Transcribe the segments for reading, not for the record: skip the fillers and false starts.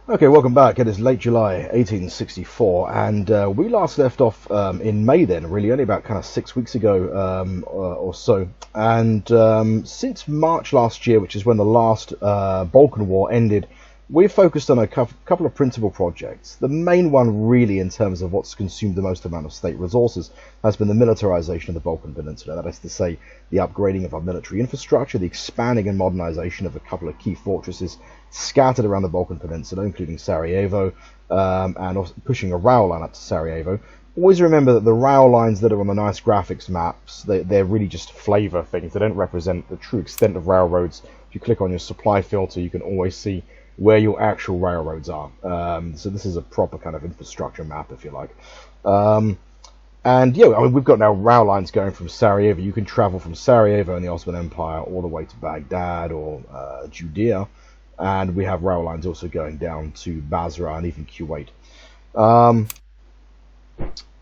Okay, welcome back. It is late July 1864, and we last left off in May then, really only about kind of 6 weeks ago or so. And since March last year, which is when the last Balkan War ended, we've focused on a couple of principal projects. The main one, really, in terms of what's consumed the most amount of state resources, has been the militarization of the Balkan Peninsula. That is to say, the upgrading of our military infrastructure, the expanding and modernization of a couple of key fortresses scattered around the Balkan Peninsula, including Sarajevo, and also pushing a rail line up to Sarajevo. Always remember that the rail lines that are on the nice graphics maps, they're really just flavor things. They don't represent the true extent of railroads. If you click on your supply filter, you can always see where your actual railroads are. So this is a proper kind of infrastructure map, if you like. And yeah, I mean, we've got now rail lines going from Sarajevo. You can travel from Sarajevo in the Ottoman Empire all the way to Baghdad or Judea. And we have rail lines also going down to Basra and even Kuwait.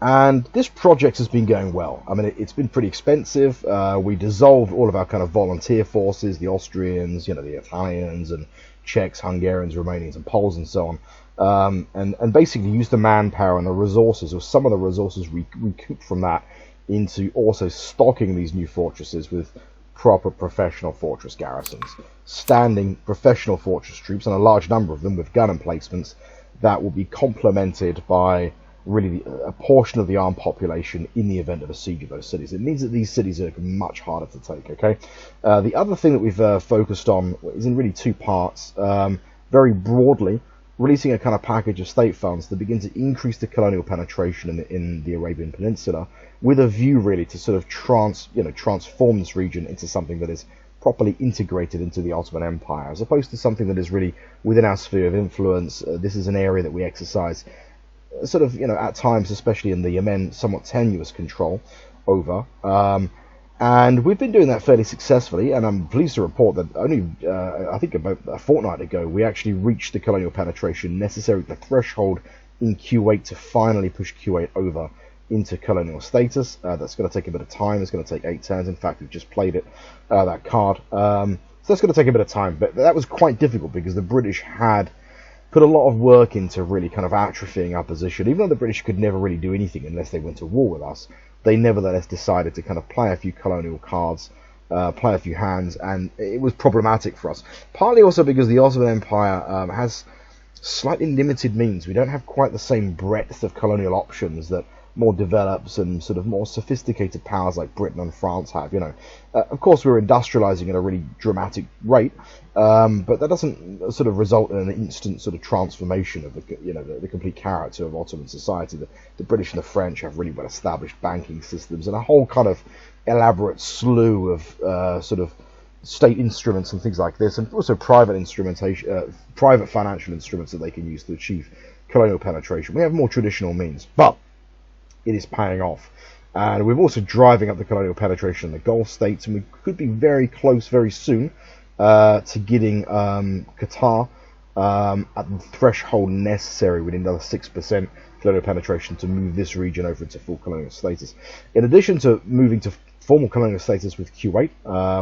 And this project has been going well. I mean, it's been pretty expensive. We dissolved all of our kind of volunteer forces, the Austrians, the Italians and Czechs, Hungarians, Romanians and Poles and so on. And basically used the manpower and the resources, or some of the resources recouped from that, into also stocking these new fortresses with proper professional fortress garrisons, standing professional fortress troops, and a large number of them with gun emplacements that will be complemented by really a portion of the armed population in the event of a siege of those cities. It means that these cities are much harder to take, okay? The other thing that we've focused on is in really two parts. Very broadly, releasing a kind of package of state funds that begin to increase the colonial penetration in the Arabian Peninsula, with a view really to sort of transform this region into something that is properly integrated into the Ottoman Empire, as opposed to something that is really within our sphere of influence. This is an area that we exercise sort of, at times, especially in the Yemen, somewhat tenuous control over. And we've been doing that fairly successfully, and I'm pleased to report that only, I think about a fortnight ago, we actually reached the colonial penetration necessary, the threshold in Kuwait to finally push Kuwait over into colonial status. That's going to take a bit of time. It's going to take 8 turns. In fact, we've just played it, that card. So that's going to take a bit of time, but that was quite difficult because the British had put a lot of work into really kind of atrophying our position. Even though the British could never really do anything unless they went to war with us, they nevertheless decided to kind of play a few colonial cards, play a few hands, and it was problematic for us. Partly also because the Ottoman Empire has slightly limited means. We don't have quite the same breadth of colonial options that more developed and sort of more sophisticated powers like Britain and France have. Of course, we're industrializing at a really dramatic rate, but that doesn't sort of result in an instant sort of transformation of the complete character of Ottoman society. The British and the French have really well established banking systems and a whole kind of elaborate slew of sort of state instruments and things like this, and also private instrumentation, private financial instruments that they can use to achieve colonial penetration. We have more traditional means, but it is paying off. And we're also driving up the colonial penetration in the Gulf states, and we could be very close very soon to getting Qatar at the threshold necessary within another 6% colonial penetration to move this region over into full colonial status. In addition to moving to formal colonial status with Kuwait,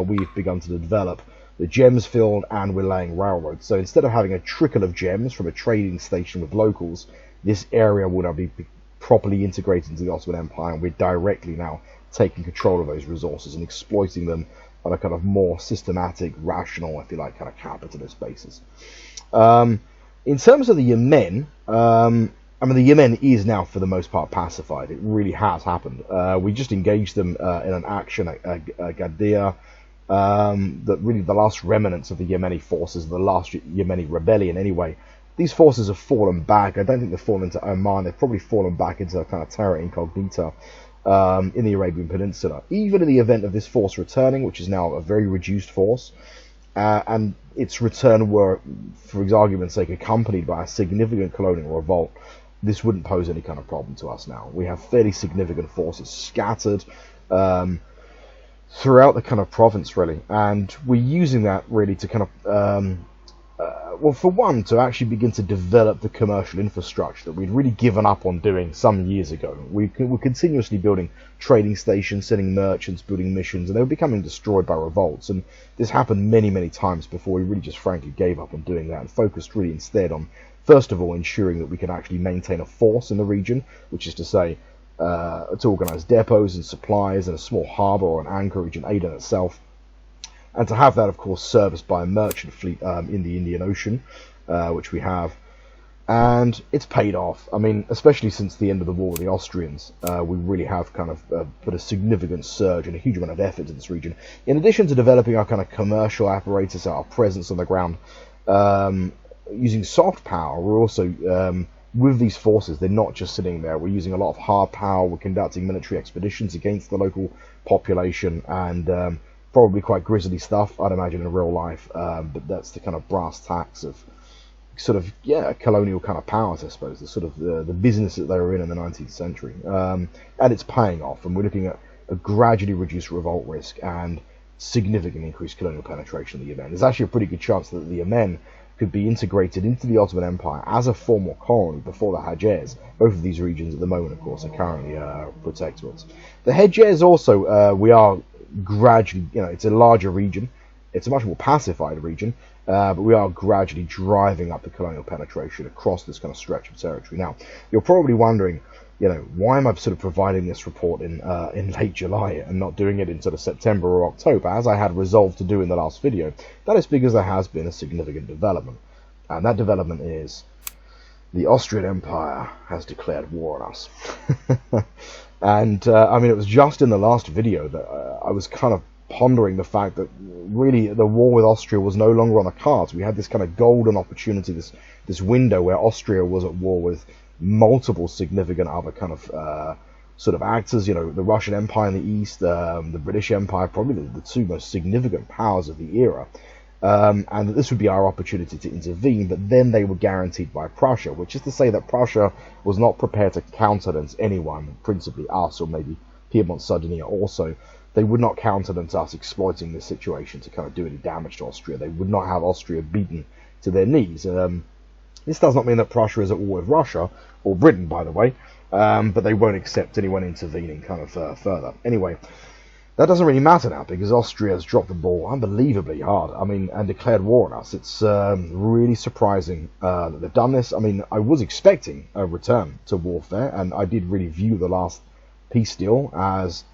we've begun to develop the gems field, and we're laying railroads. So instead of having a trickle of gems from a trading station with locals, this area will now be properly integrated into the Ottoman Empire, and we're directly now taking control of those resources and exploiting them on a kind of more systematic, rational, if you like, kind of capitalist basis. In terms of the Yemen, the Yemen is now for the most part pacified. It really has happened. We just engaged them in an action at Gadir, that really the last remnants of the Yemeni forces, the last Yemeni rebellion anyway. These forces have fallen back. I don't think they've fallen into Oman. They've probably fallen back into a kind of terra incognita in the Arabian Peninsula. Even in the event of this force returning, which is now a very reduced force, and its return were, for argument's sake, accompanied by a significant colonial revolt, this wouldn't pose any kind of problem to us now. We have fairly significant forces scattered throughout the kind of province, really, and we're using that really to kind of well, for one, to actually begin to develop the commercial infrastructure that we'd really given up on doing some years ago. We're continuously building trading stations, sending merchants, building missions, and they were becoming destroyed by revolts. And this happened many, many times before we really just frankly gave up on doing that and focused really instead on First of all, ensuring that we can actually maintain a force in the region, which is to say, to organise depots and supplies and a small harbour or an anchorage in Aden itself, and to have that, of course, serviced by a merchant fleet in the Indian Ocean, which we have. And it's paid off. I mean, especially since the end of the war with the Austrians, we really have kind of put a significant surge and a huge amount of effort into this region. In addition to developing our kind of commercial apparatus, our presence on the ground, using soft power, we're also, with these forces, they're not just sitting there. We're using a lot of hard power. We're conducting military expeditions against the local population, and probably quite grisly stuff, I'd imagine, in real life. But that's the kind of brass tacks of sort of, colonial kind of powers, I suppose, the sort of the business that they were in the 19th century. And it's paying off, and we're looking at a gradually reduced revolt risk and significantly increased colonial penetration of the Yemen. There's actually a pretty good chance that the Yemen could be integrated into the Ottoman Empire as a formal colony before the Hejaz. Both of these regions at the moment, of course, are currently protectorates. The Hejaz also, we are gradually, it's a larger region. It's a much more pacified region, but we are gradually driving up the colonial penetration across this kind of stretch of territory. Now, you're probably wondering, why am I sort of providing this report in late July and not doing it in sort of September or October, as I had resolved to do in the last video? That is because there has been a significant development, and that development is the Austrian Empire has declared war on us. And I mean, it was just in the last video that I was kind of pondering the fact that really the war with Austria was no longer on the cards. We had this kind of golden opportunity, this window where Austria was at war with multiple significant other kind of sort of actors, the Russian Empire in the east, the British Empire, probably the two most significant powers of the era, and that this would be our opportunity to intervene. But then they were guaranteed by Prussia, which is to say that Prussia was not prepared to countenance anyone, principally us or maybe Piedmont, Sardinia also. They would not countenance us exploiting this situation to kind of do any damage to Austria. They would not have Austria beaten to their knees. This does not mean that Prussia is at war with Russia, or Britain, by the way, but they won't accept anyone intervening kind of further. Anyway, that doesn't really matter now, because Austria has dropped the ball unbelievably hard, and declared war on us. It's really surprising that they've done this. I mean, I was expecting a return to warfare, and I did really view the last peace deal as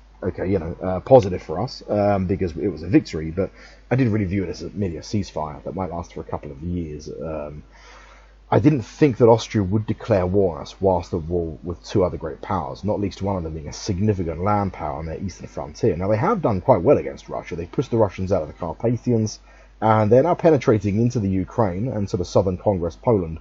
positive for us, because it was a victory, but I didn't really view it as merely a ceasefire that might last for a couple of years. I didn't think that Austria would declare war on us whilst at war with two other great powers, not least one of them being a significant land power on their eastern frontier. Now, they have done quite well against Russia. They pushed the Russians out of the Carpathians, and they're now penetrating into the Ukraine and sort of southern Congress Poland.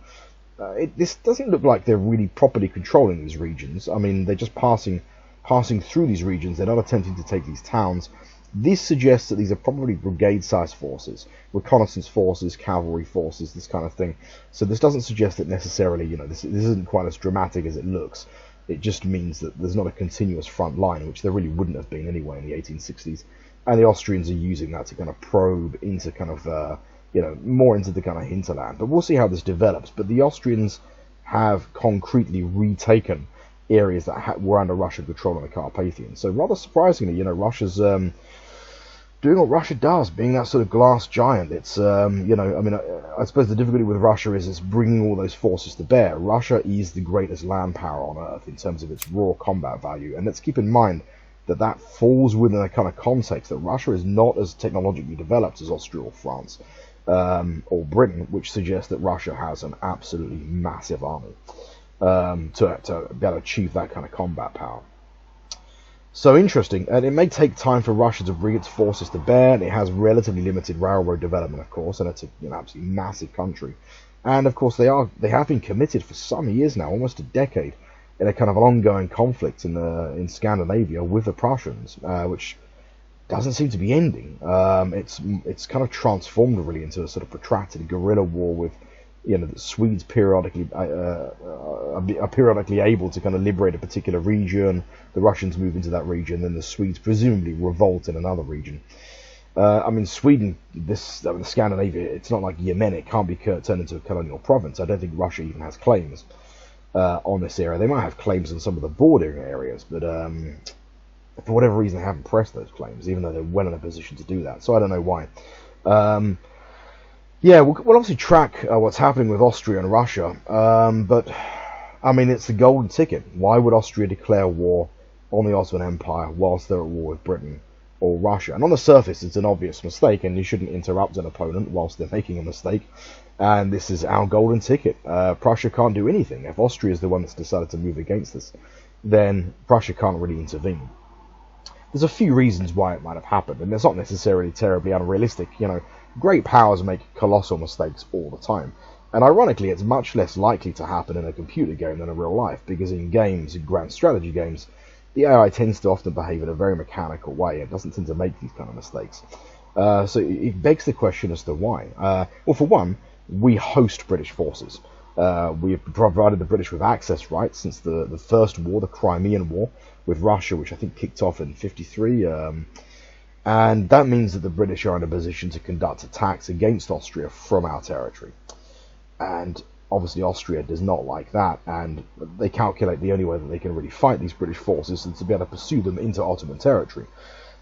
This doesn't look like they're really properly controlling these regions. I mean, they're just passing through these regions. They're not attempting to take these towns. This suggests that these are probably brigade-sized forces, reconnaissance forces, cavalry forces, this kind of thing. So this doesn't suggest that necessarily, this isn't quite as dramatic as it looks. It just means that there's not a continuous front line, which there really wouldn't have been anyway in the 1860s. And the Austrians are using that to kind of probe into kind of, more into the kind of hinterland. But we'll see how this develops. But the Austrians have concretely retaken areas that were under Russian control in the Carpathians. So rather surprisingly, Russia's doing what Russia does, being that sort of glass giant. It's, I suppose the difficulty with Russia is bringing all those forces to bear. Russia is the greatest land power on Earth in terms of its raw combat value. And let's keep in mind that falls within a kind of context that Russia is not as technologically developed as Austria or France or Britain, which suggests that Russia has an absolutely massive army to be able to achieve that kind of combat power. So interesting, and it may take time for Russia to bring its forces to bear. It has relatively limited railroad development, of course, and it's an absolutely massive country. And of course, they have been committed for some years now, almost a decade, in a kind of an ongoing conflict in Scandinavia with the Prussians, which doesn't seem to be ending. It's kind of transformed really into a sort of protracted guerrilla war with the Swedes periodically are periodically able to kind of liberate a particular region. The Russians move into that region, then the Swedes presumably revolt in another region. Sweden, Scandinavia, it's not like Yemen. It can't be turned into a colonial province. I don't think Russia even has claims on this area. They might have claims in some of the bordering areas, but for whatever reason, they haven't pressed those claims, even though they're well in a position to do that. So I don't know why. Yeah, we'll obviously track what's happening with Austria and Russia, but I mean, it's the golden ticket. Why would Austria declare war on the Ottoman Empire whilst they're at war with Britain or Russia? And on the surface, it's an obvious mistake, and you shouldn't interrupt an opponent whilst they're making a mistake. And this is our golden ticket. Prussia can't do anything. If Austria is the one that's decided to move against us, then Prussia can't really intervene. There's a few reasons why it might have happened, and it's not necessarily terribly unrealistic. Great powers make colossal mistakes all the time. And ironically, it's much less likely to happen in a computer game than in real life, because in games, in grand strategy games, the AI tends to often behave in a very mechanical way. It doesn't tend to make these kind of mistakes. So it begs the question as to why. Well, for one, we host British forces. We have provided the British with access rights since the first war, the Crimean War, with Russia, which I think kicked off in '53. And that means that the British are in a position to conduct attacks against Austria from our territory. And obviously Austria does not like that, and they calculate the only way that they can really fight these British forces is to be able to pursue them into Ottoman territory.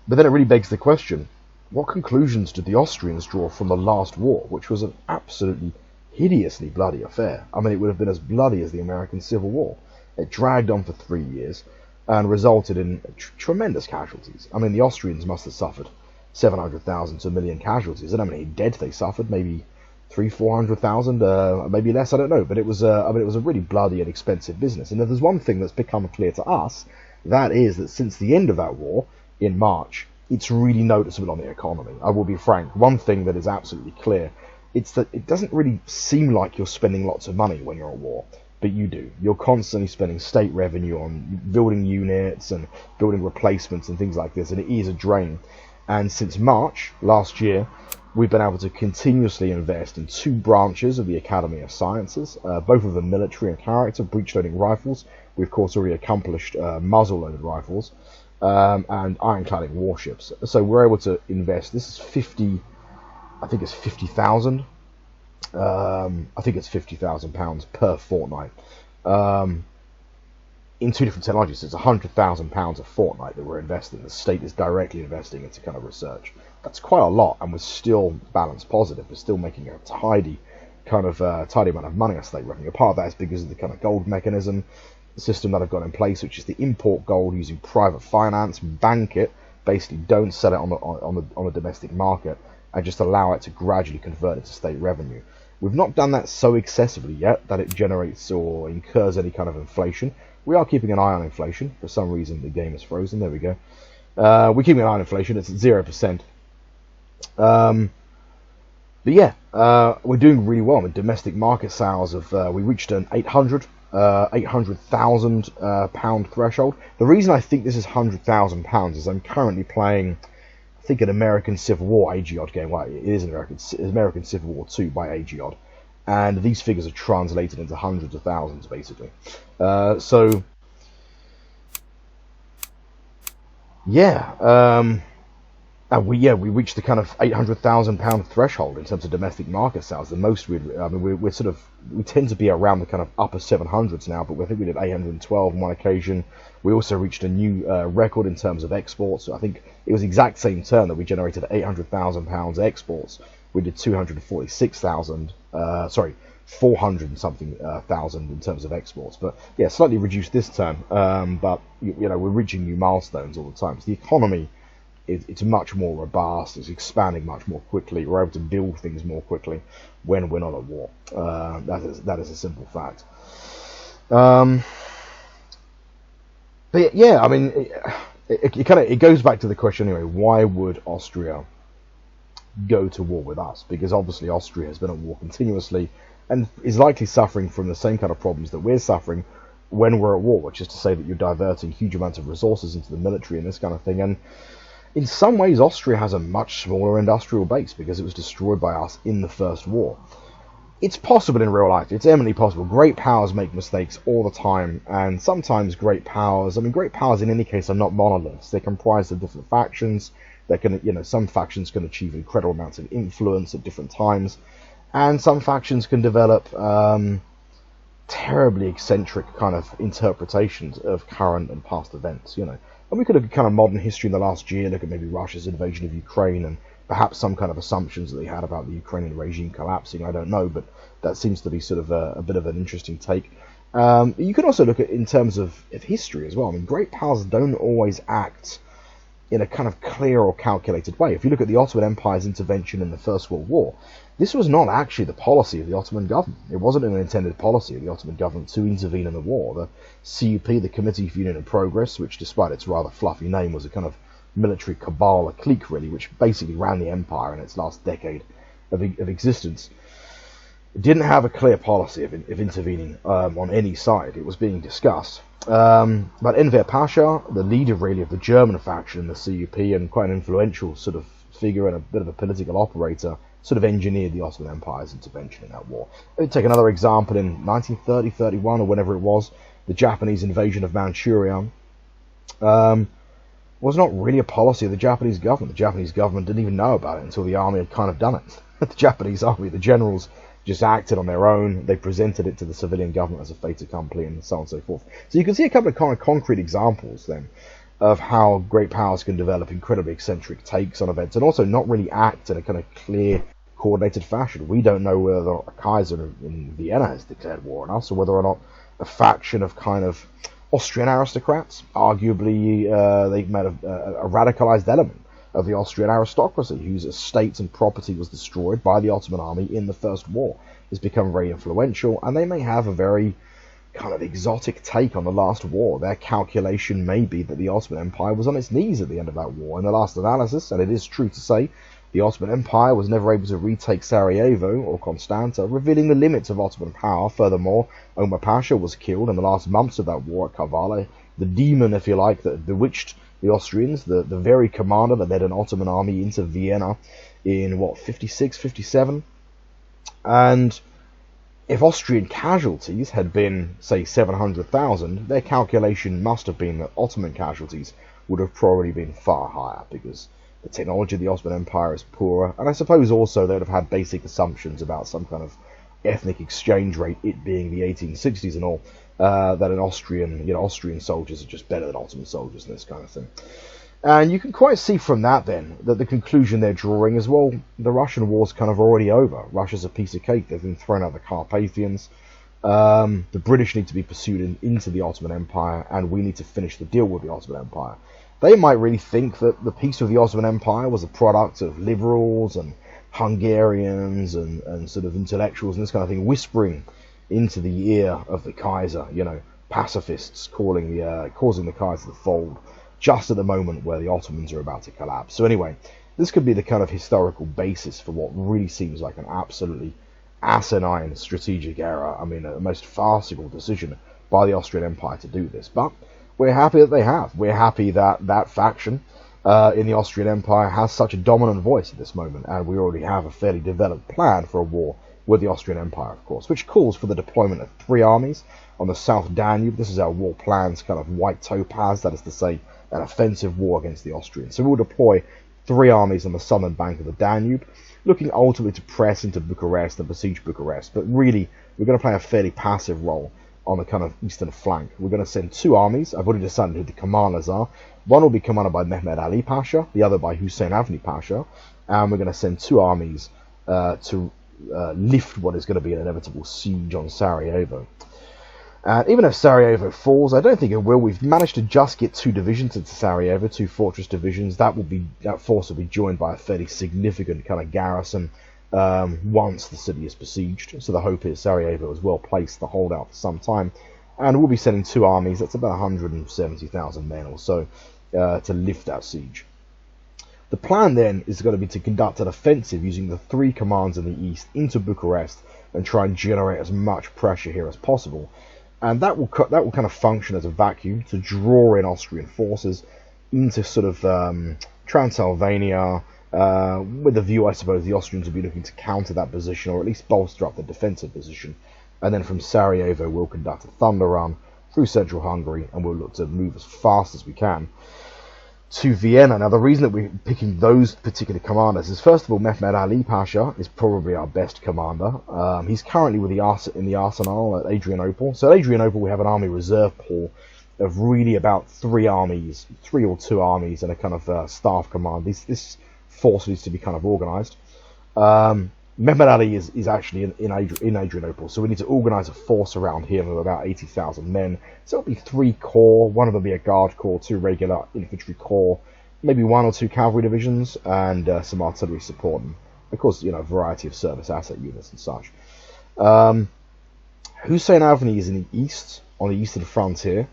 But then it really begs the question, what conclusions did the Austrians draw from the last war, which was an absolutely hideously bloody affair? I mean, it would have been as bloody as the American Civil War. It dragged on for 3 years and resulted in tremendous casualties. I mean, the Austrians must have suffered 700,000 to 1 million casualties. I don't know how many dead they suffered, maybe 300,000-400,000, maybe less, I don't know. But it was a really bloody and expensive business. And if there's one thing that's become clear to us, that is that since the end of that war in March, it's really noticeable on the economy. I will be frank. One thing that is absolutely clear, it's that it doesn't really seem like you're spending lots of money when you're at war. But you do. You're constantly spending state revenue on building units and building replacements and things like this, and it is a drain. And since March last year, we've been able to continuously invest in 2 branches of the Academy of Sciences, both of them military in character, breech-loading rifles. We, of course, already accomplished muzzle-loaded rifles and ironcladding warships. So we're able to invest. This is 50, I think it's 50,000. I think it's £50,000 per fortnight in 2 different technologies. It's £100,000 a fortnight that we're investing. The state is directly investing into kind of research. That's quite a lot, and we're still balanced positive. We're still making a tidy amount of money on state revenue. Part of that is because of the kind of gold mechanism system that I've got in place, which is to import gold using private finance, bank it, basically don't sell it on the domestic market, and just allow it to gradually convert into state revenue. We've not done that so excessively yet that it generates or incurs any kind of inflation. We are keeping an eye on inflation. For some reason, the game is frozen. There we go. We're keeping an eye on inflation. It's at 0%. But yeah, we're doing really well with domestic market sales. We reached an 800,000 pound threshold. The reason I think this is £100,000 is I'm currently playing, I think, an American Civil War AGOD game. Well, it is American Civil War 2 by AGOD, and these figures are translated into hundreds of thousands, basically. So yeah, and we reached the kind of £800,000 threshold in terms of domestic market sales. The most we tend to be around the kind of upper 700s now, but I think we did 812 on one occasion. We also reached a new record in terms of exports. So I think it was the exact same turn that we generated £800,000 exports. We did 400 and something thousand in terms of exports. But yeah, slightly reduced this term. But we're reaching new milestones all the time. So the economy, it's much more robust. It's expanding much more quickly. We're able to build things more quickly when we're not at war. That is a simple fact. But yeah, I mean, it goes back to the question anyway. Why would Austria go to war with us? Because obviously Austria has been at war continuously and is likely suffering from the same kind of problems that we're suffering when we're at war, which is to say that you're diverting huge amounts of resources into the military and this kind of thing. And in some ways, Austria has a much smaller industrial base because it was destroyed by us in the First War. It's possible in real life. It's eminently possible. Great powers make mistakes all the time, and sometimes great powers in any case are not monoliths. They're comprised of different factions. Some factions can achieve incredible amounts of influence at different times, and some factions can develop terribly eccentric kind of interpretations of current and past events. And we could look at kind of modern history in the last year, look at maybe Russia's invasion of Ukraine and perhaps some kind of assumptions that they had about the Ukrainian regime collapsing. I don't know, but that seems to be sort of a bit of an interesting take. You can also look at in terms of history as well. I mean, great powers don't always act in a kind of clear or calculated way. If you look at the Ottoman Empire's intervention in the First World War, this was not actually the policy of the Ottoman government. It wasn't an intended policy of the Ottoman government to intervene in the war. The CUP, the Committee for Union and Progress, which despite its rather fluffy name was a kind of military cabal, a clique really, which basically ran the empire in its last decade of existence, didn't have a clear policy of intervening on any side. It was being discussed. But Enver Pasha, the leader really of the German faction in the CUP, and quite an influential sort of figure and a bit of a political operator, sort of engineered the Ottoman Empire's intervention in that war. Take another example in 1930-31 or whenever it was, the Japanese invasion of Manchurian was not really a policy of the Japanese government. The Japanese government didn't even know about it until the army had kind of done it. The Japanese army, the generals, just acted on their own. They presented it to the civilian government as a fait accompli and so on and so forth. So you can see a couple of kind of concrete examples then of how great powers can develop incredibly eccentric takes on events and also not really act in a kind of clear, coordinated fashion. We don't know whether a Kaiser in Vienna has declared war on us or whether or not a faction of kind of Austrian aristocrats, arguably they've made a radicalized element of the Austrian aristocracy, whose estates and property was destroyed by the Ottoman army in the First War, has become very influential, and they may have a very kind of exotic take on the last war. Their calculation may be that the Ottoman Empire was on its knees at the end of that war. In the last analysis, and it is true to say, the Ottoman Empire was never able to retake Sarajevo or Constanta, revealing the limits of Ottoman power. Furthermore, Omar Pasha was killed in the last months of that war at Kavala, the demon, if you like, that bewitched the Austrians, the very commander that led an Ottoman army into Vienna in, 56, 57? And if Austrian casualties had been, say, 700,000, their calculation must have been that Ottoman casualties would have probably been far higher, because the technology of the Ottoman Empire is poorer, and I suppose also they would have had basic assumptions about some kind of ethnic exchange rate, it being the 1860s and all, that an Austrian soldiers are just better than Ottoman soldiers and this kind of thing. And you can quite see from that then that the conclusion they're drawing is, well, the Russian war's kind of already over. Russia's a piece of cake. They've been thrown out the Carpathians. The British need to be pursued into the Ottoman Empire, and we need to finish the deal with the Ottoman Empire. They might really think that the peace of the Ottoman Empire was a product of liberals and Hungarians and sort of intellectuals and this kind of thing, whispering into the ear of the Kaiser, pacifists causing the Kaiser to fold just at the moment where the Ottomans are about to collapse. So anyway, this could be the kind of historical basis for what really seems like an absolutely asinine strategic error. I mean, a most farcical decision by the Austrian Empire to do this. But we're happy that they have. We're happy that that faction in the Austrian Empire has such a dominant voice at this moment, and we already have a fairly developed plan for a war with the Austrian Empire, of course, which calls for the deployment of 3 armies on the South Danube. This is our war plan's kind of white topaz, that is to say, an offensive war against the Austrians. So we'll deploy 3 armies on the southern bank of the Danube, looking ultimately to press into Bucharest and besiege Bucharest. But really, we're going to play a fairly passive role on the kind of eastern flank. We're going to send 2 armies. I've already decided who the commanders are. One will be commanded by Mehmed Ali Pasha, the other by Hussein Avni Pasha, and we're going to send 2 armies to lift what is going to be an inevitable siege on Sarajevo. And even if Sarajevo falls, I don't think it will. We've managed to just get 2 divisions into Sarajevo, 2 fortress divisions. That force will be joined by a fairly significant kind of garrison once the city is besieged. So the hope is Sarajevo is well placed to hold out for some time. And we'll be sending 2 armies, that's about 170,000 men or so, to lift that siege. The plan then is going to be to conduct an offensive using the 3 commands in the east into Bucharest and try and generate as much pressure here as possible. And that will kind of function as a vacuum to draw in Austrian forces into sort of Transylvania, with the view, I suppose, the Austrians will be looking to counter that position or at least bolster up the defensive position. And then from Sarajevo, we'll conduct a thunder run through central Hungary, and we'll look to move as fast as we can to Vienna. Now, the reason that we're picking those particular commanders is, first of all, Mehmed Ali Pasha is probably our best commander. He's currently in the arsenal at Adrianople. So at Adrianople, we have an army reserve pool of really about 3 or 2 armies and a kind of staff command. This force needs to be kind of organised. Mehmed Ali is actually in Adrianople, so we need to organise a force around him of about 80,000 men. So it'll be 3 corps, one of them be a guard corps, 2 regular infantry corps, maybe 1 or 2 cavalry divisions, and some artillery support, and of course, a variety of service asset units and such. Hussein Avni is in the east, on the eastern frontier,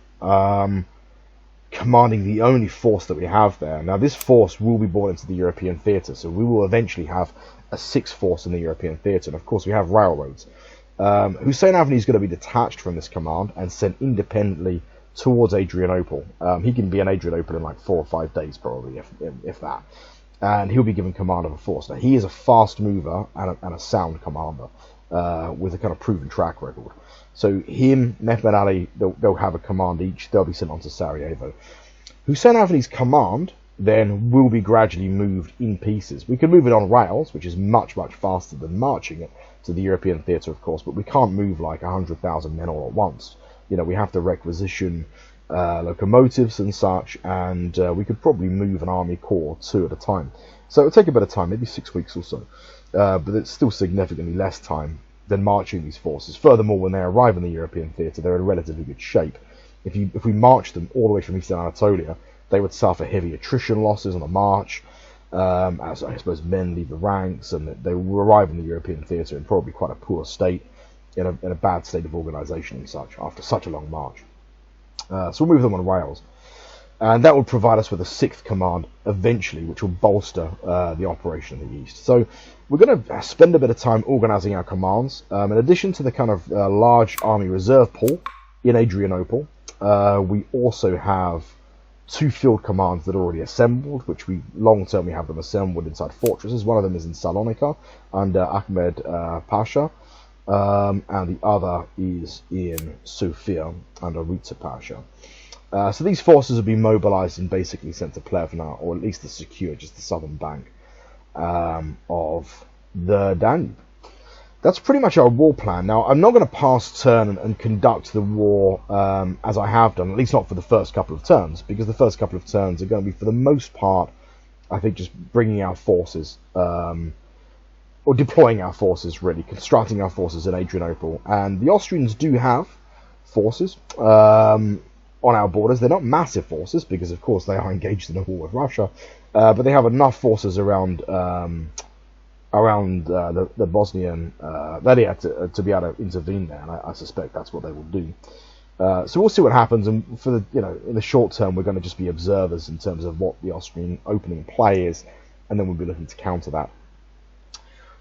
commanding the only force that we have there. Now, this force will be brought into the European theatre, so we will eventually have a 6th force in the European theatre, and of course we have railroads. Hussein Avni is going to be detached from this command and sent independently towards Adrianople. He can be in Adrianople in like 4 or 5 days probably, if that. And he'll be given command of a force. Now, he is a fast mover and a sound commander with a kind of proven track record. So him, Mehmed Ali, they'll have a command each. They'll be sent on to Sarajevo. Hussein Avni's command then will be gradually moved in pieces. We can move it on rails, which is much, much faster than marching it to the European theatre, of course, but we can't move like 100,000 men all at once. We have to requisition locomotives and such, and we could probably move an army corps 2 at a time. So it'll take a bit of time, maybe 6 weeks or so, but it's still significantly less time than marching these forces. Furthermore, when they arrive in the European theatre, they're in relatively good shape. If we march them all the way from Eastern Anatolia, they would suffer heavy attrition losses on the march, as I suppose men leave the ranks, and they will arrive in the European theatre in probably quite a poor state, in a bad state of organisation and such, after such a long march. So we'll move them on rails. And that will provide us with a 6th command eventually, which will bolster the operation in the east. So we're going to spend a bit of time organising our commands. In addition to the kind of large army reserve pool in Adrianople, we also have 2 field commands that are already assembled, which long-term we have them assembled inside fortresses. One of them is in Salonika under Ahmed Pasha, and the other is in Sofia under Riza Pasha. So these forces will be mobilised and basically sent to Plevna, or at least to secure just the southern bank of the Danube. That's pretty much our war plan. Now, I'm not going to pass turn and conduct the war as I have done, at least not for the first couple of turns, because the first couple of turns are going to be, for the most part, I think just bringing our forces, or deploying our forces, really, constructing our forces in Adrianople. And the Austrians do have forces on our borders. They're not massive forces, because, of course, they are engaged in a war with Russia, but they have enough forces around the Bosnian area to be able to intervene there, and I suspect that's what they will do. So we'll see what happens, and for in the short term, we're going to just be observers in terms of what the Austrian opening play is, and then we'll be looking to counter that.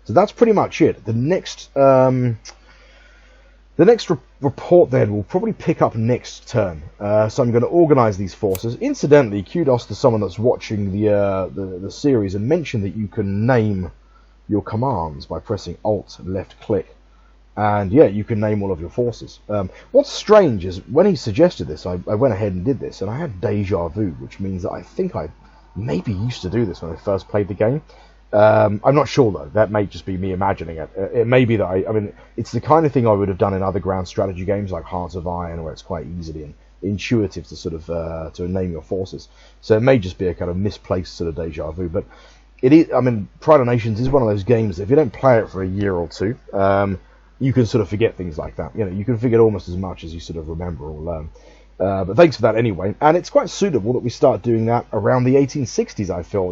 So that's pretty much it. The next report then will probably pick up next turn. So I'm going to organise these forces. Incidentally, kudos to someone that's watching the series and mentioned that you can name your commands by pressing Alt and left click, and yeah, you can name all of your forces. What's strange is when he suggested this, I went ahead and did this, and I had deja vu, which means that I think I maybe used to do this when I first played the game. I'm not sure though. That may just be me imagining it. It may be that I mean, it's the kind of thing I would have done in other ground strategy games like Hearts of Iron, where it's quite easily and intuitive to sort of to name your forces. So it may just be a kind of misplaced sort of deja vu, but it is. I mean, Pride of Nations is one of those games that if you don't play it for a year or two, you can sort of forget things like that. You can forget almost as much as you sort of remember or learn. But thanks for that anyway. And it's quite suitable that we start doing that around the 1860s, I feel.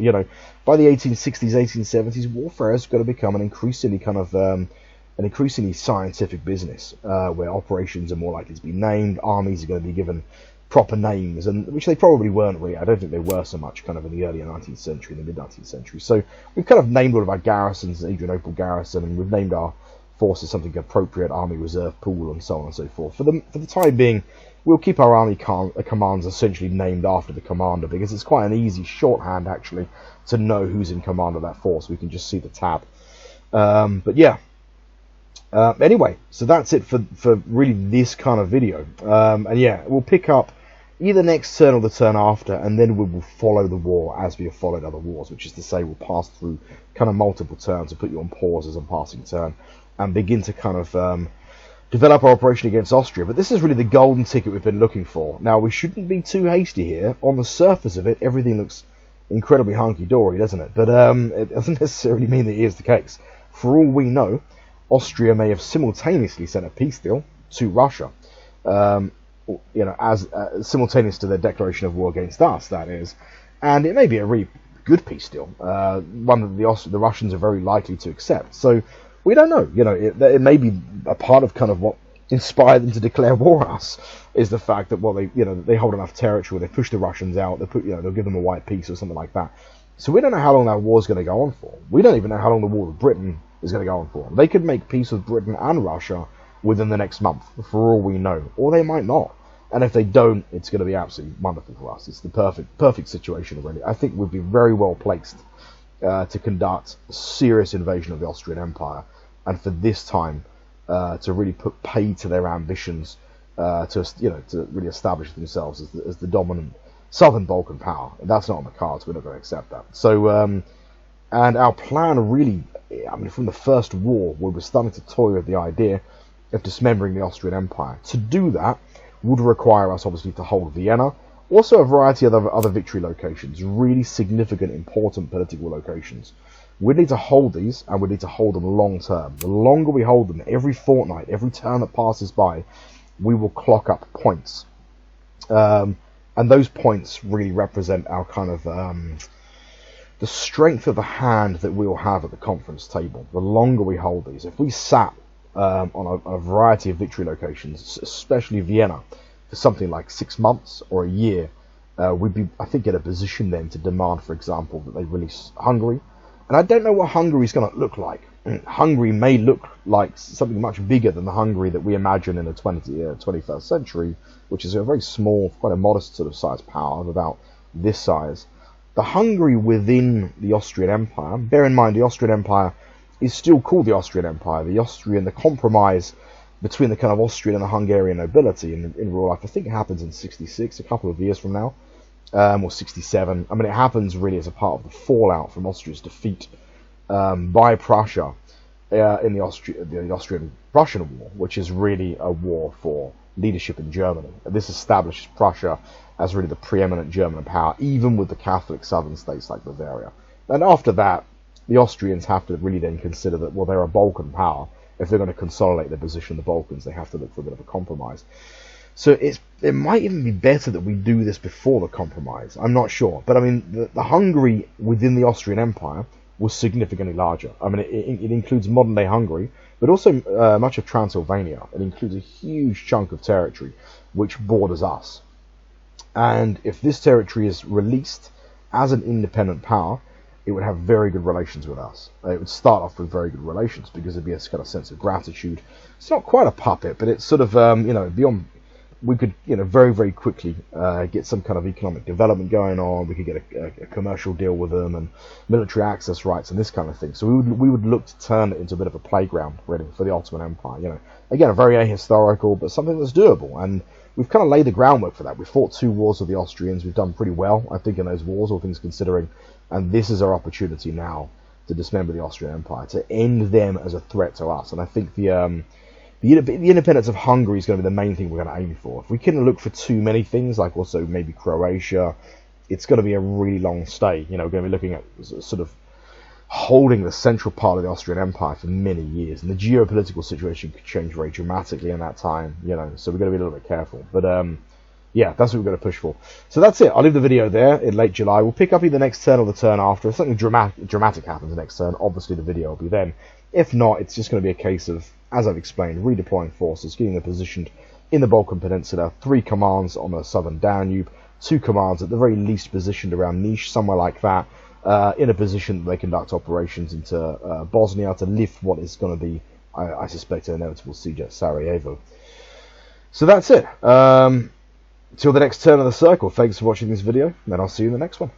By the 1860s, 1870s, warfare has got to become an increasingly kind of an increasingly scientific business, where operations are more likely to be named, armies are going to be given proper names, and which they probably weren't really. I don't think they were so much kind of in the early 19th century, in the mid-19th century. So we've kind of named all of our garrisons, Adrianople garrison, and we've named our forces something appropriate, army reserve pool, and so on and so forth. For the time being, we'll keep our army commands essentially named after the commander, because it's quite an easy shorthand, actually, to know who's in command of that force. We can just see the tab. But yeah. Anyway, so that's it for really this kind of video. And yeah, we'll pick up either next turn or the turn after, and then we will follow the war as we have followed other wars, which is to say we'll pass through kind of multiple turns and put you on pause as a passing turn, and begin to kind of develop our operation against Austria. But this is really the golden ticket we've been looking for. Now, we shouldn't be too hasty here. On the surface of it, everything looks incredibly hunky-dory, doesn't it? But it doesn't necessarily mean that it is the case. For all we know, Austria may have simultaneously sent a peace deal to Russia, as simultaneous to their declaration of war against us, that is. And it may be a really good peace deal, one that the Russians are very likely to accept. So we don't know. It may be a part of kind of what inspired them to declare war on us, is the fact that they hold enough territory, they push the Russians out, they'll give them a white peace or something like that. So we don't know how long that war is going to go on for. We don't even know how long the war with Britain is going to go on for. They could make peace with Britain and Russia within the next month, for all we know, or they might not. And if they don't, it's going to be absolutely wonderful for us. It's the perfect situation already. I think we'd be very well placed to conduct a serious invasion of the Austrian Empire, and for this time to really put pay to their ambitions to really establish themselves as the dominant Southern Balkan power. That's not on the cards. We're not going to accept that. So, and our plan really, from the first war, we were starting to toy with the idea of dismembering the Austrian Empire. To do that would require us, obviously, to hold Vienna, also a variety of other victory locations, really significant, important political locations. We need to hold these, and we need to hold them long term. The longer we hold them, every fortnight, every turn that passes by, we will clock up points. And those points really represent our kind of the strength of the hand that we will have at the conference table. The longer we hold these, if we sat on a variety of victory locations, especially Vienna, for something like 6 months or a year, we'd be, I think, in a position then to demand, for example, that they release Hungary. And I don't know what Hungary is going to look like. Hungary may look like something much bigger than the Hungary that we imagine in the 21st century, which is a very small, quite a modest sort of size power of about this size. The Hungary within the Austrian Empire, bear in mind the Austrian Empire is still called the Austrian Empire. The compromise between the kind of Austrian and the Hungarian nobility in real life, I think it happens in 66, a couple of years from now. Or 67. It happens really as a part of the fallout from Austria's defeat by Prussia in the Austrian Russian War, which is really a war for leadership in Germany. This establishes Prussia as really the preeminent German power, even with the Catholic southern states like Bavaria. And after that, the Austrians have to really then consider that, well, they're a Balkan power. If they're going to consolidate their position in the Balkans, they have to look for a bit of a compromise. So it might even be better that we do this before the compromise. I'm not sure. But the Hungary within the Austrian Empire was significantly larger. It includes modern-day Hungary, but also much of Transylvania. It includes a huge chunk of territory which borders us. And if this territory is released as an independent power, it would have very good relations with us. It would start off with very good relations because there'd be a kind of sense of gratitude. It's not quite a puppet, but it's sort of, beyond... We could, very, very quickly get some kind of economic development going on. We could get a commercial deal with them and military access rights and this kind of thing. So we would look to turn it into a bit of a playground, really, for the Ottoman Empire. Again, a very ahistorical, but something that's doable. And we've kind of laid the groundwork for that. We fought 2 wars with the Austrians. We've done pretty well, I think, in those wars, all things considering. And this is our opportunity now to dismember the Austrian Empire, to end them as a threat to us. And I think the independence of Hungary is going to be the main thing we're going to aim for. If we can look for too many things, like also maybe Croatia, it's going to be a really long stay. We're going to be looking at sort of holding the central part of the Austrian Empire for many years. And the geopolitical situation could change very dramatically in that time, so we're going to be a little bit careful. But yeah, that's what we're going to push for. So that's it. I'll leave the video there in late July. We'll pick up either next turn or the turn after. If something dramatic happens next turn, obviously the video will be then. If not, it's just going to be a case of, as I've explained, redeploying forces, getting them positioned in the Balkan Peninsula, 3 commands on the southern Danube, 2 commands at the very least positioned around Niš, somewhere like that, in a position that they conduct operations into Bosnia to lift what is going to be, I suspect, an inevitable siege at Sarajevo. So that's it. Till the next turn of the circle, thanks for watching this video, and I'll see you in the next one.